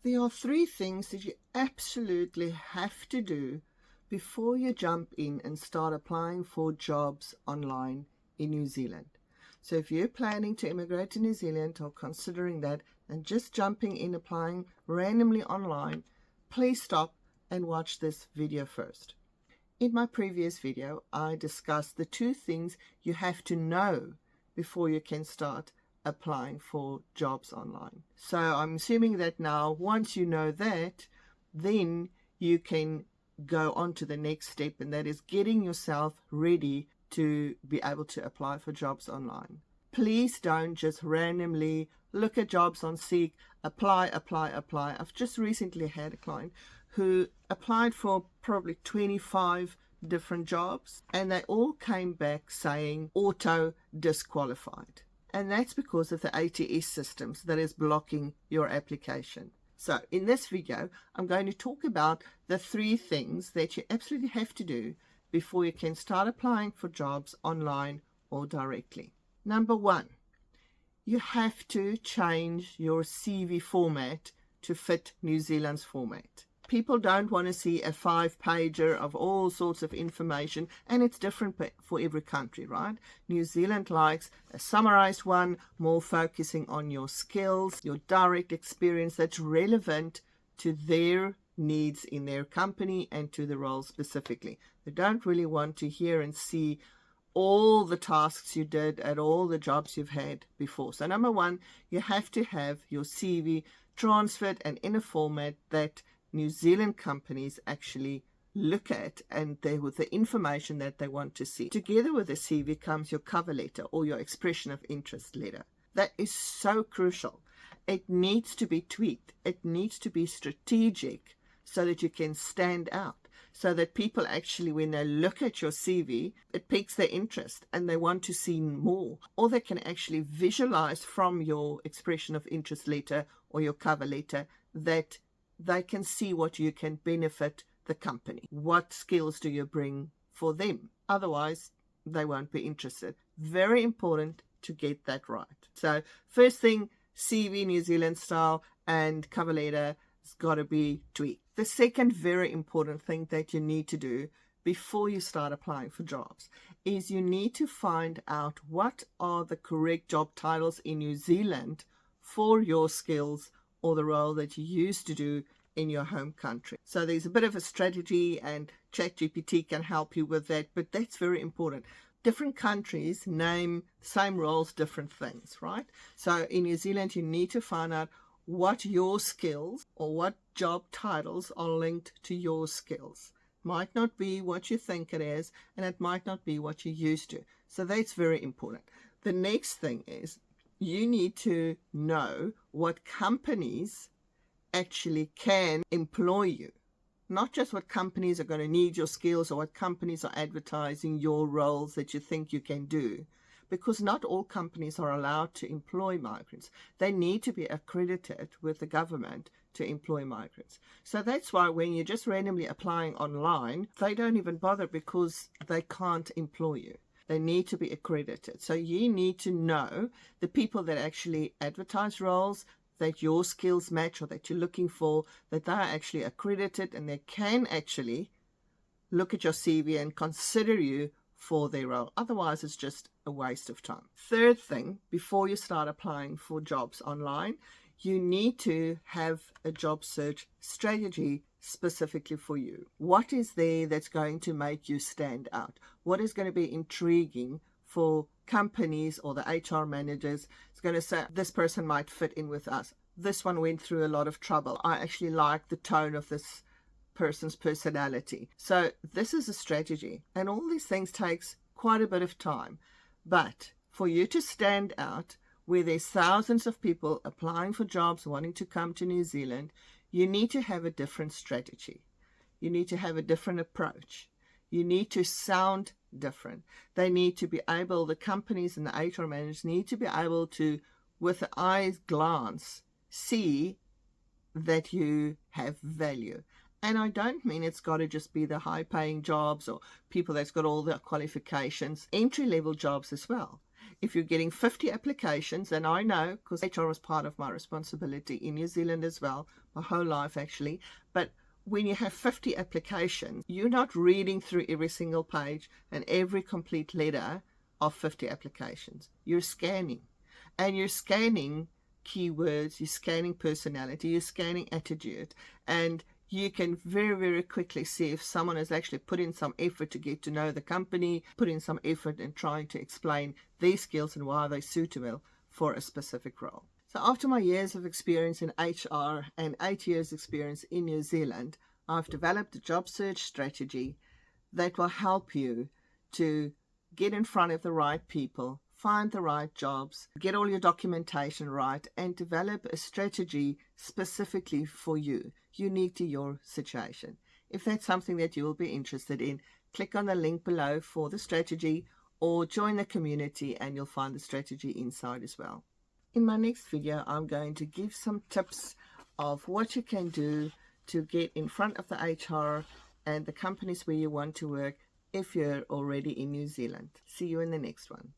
There are 3 things that you absolutely have to do before you jump in and start applying for jobs online in New Zealand. So if you're planning to immigrate to New Zealand or considering that and just jumping in applying randomly online, please stop and watch this video first. In my previous video, I discussed the 2 things you have to know before you can start applying for jobs online. So I'm assuming that now, once you know that, then you can go on to the next step, and that is getting yourself ready to be able to apply for jobs online. Please don't just randomly look at jobs on Seek, apply. I've just recently had a client who applied for probably 25 different jobs, and they all came back saying auto disqualified. And that's because of the ATS systems that is blocking your application. So in this video, I'm going to talk about the 3 things that you absolutely have to do before you can start applying for jobs online or directly. Number 1, you have to change your CV format to fit New Zealand's format. People don't want to see a 5-pager of all sorts of information, and it's different for every country, right? New Zealand likes a summarized one, more focusing on your skills, your direct experience that's relevant to their needs in their company and to the role specifically. They don't really want to hear and see all the tasks you did at all the jobs you've had before. So number 1, you have to have your CV transferred and in a format that New Zealand companies actually look at, and with the information that they want to see. Together with the CV comes your cover letter or your expression of interest letter. That is so crucial. It needs to be tweaked. It needs to be strategic so that you can stand out, so that people actually, when they look at your CV, it piques their interest and they want to see more, or they can actually visualize from your expression of interest letter or your cover letter that they can see what you can benefit the company. What skills do you bring for them? Otherwise, they won't be interested. Very important to get that right. So first thing, CV New Zealand style and cover letter has got to be tweaked. The second very important thing that you need to do before you start applying for jobs is you need to find out what are the correct job titles in New Zealand for your skills or the role that you used to do in your home country. So there's a bit of a strategy, and ChatGPT can help you with that, but that's very important. Different countries name the same roles different things, right? So in New Zealand, you need to find out what your skills or what job titles are linked to your skills. Might not be what you think it is, and it might not be what you used to. So that's very important. The next thing is you need to know what companies actually can employ you. Not just what companies are going to need your skills or what companies are advertising your roles that you think you can do. Because not all companies are allowed to employ migrants. They need to be accredited with the government to employ migrants. So that's why when you're just randomly applying online, they don't even bother because they can't employ you. They need to be accredited. So you need to know the people that actually advertise roles that your skills match or that you're looking for, that they are actually accredited and they can actually look at your CV and consider you for their role. Otherwise, it's just a waste of time. Third thing, before you start applying for jobs online, you need to have a job search strategy specifically for you. What is there that's going to make you stand out? What is going to be intriguing for companies or the HR managers? It's going to say, this person might fit in with us. This one went through a lot of trouble. I actually like the tone of this person's personality. So this is a strategy, and all these things takes quite a bit of time. But for you to stand out where there's thousands of people applying for jobs wanting to come to New Zealand, you need to have a different strategy. You need to have a different approach. You need to sound different. They need to be able, the companies and the HR managers need to be able to, with the eye glance, see that you have value. And I don't mean it's got to just be the high-paying jobs or people that's got all the qualifications, entry-level jobs as well. If you're getting 50 applications, and I know because HR was part of my responsibility in New Zealand as well, my whole life actually, but when you have 50 applications, you're not reading through every single page and every complete letter of 50 applications. You're scanning, and you're scanning keywords, you're scanning personality, you're scanning attitude, and you can very, very quickly see if someone has actually put in some effort to get to know the company, put in some effort in trying to explain their skills and why they're suitable for a specific role. So after my years of experience in HR and 8 years experience in New Zealand, I've developed a job search strategy that will help you to get in front of the right people, find the right jobs, get all your documentation right, and develop a strategy specifically for you, unique to your situation. If that's something that you will be interested in, click on the link below for the strategy or join the community and you'll find the strategy inside as well. In my next video, I'm going to give some tips of what you can do to get in front of the HR and the companies where you want to work if you're already in New Zealand. See you in the next one.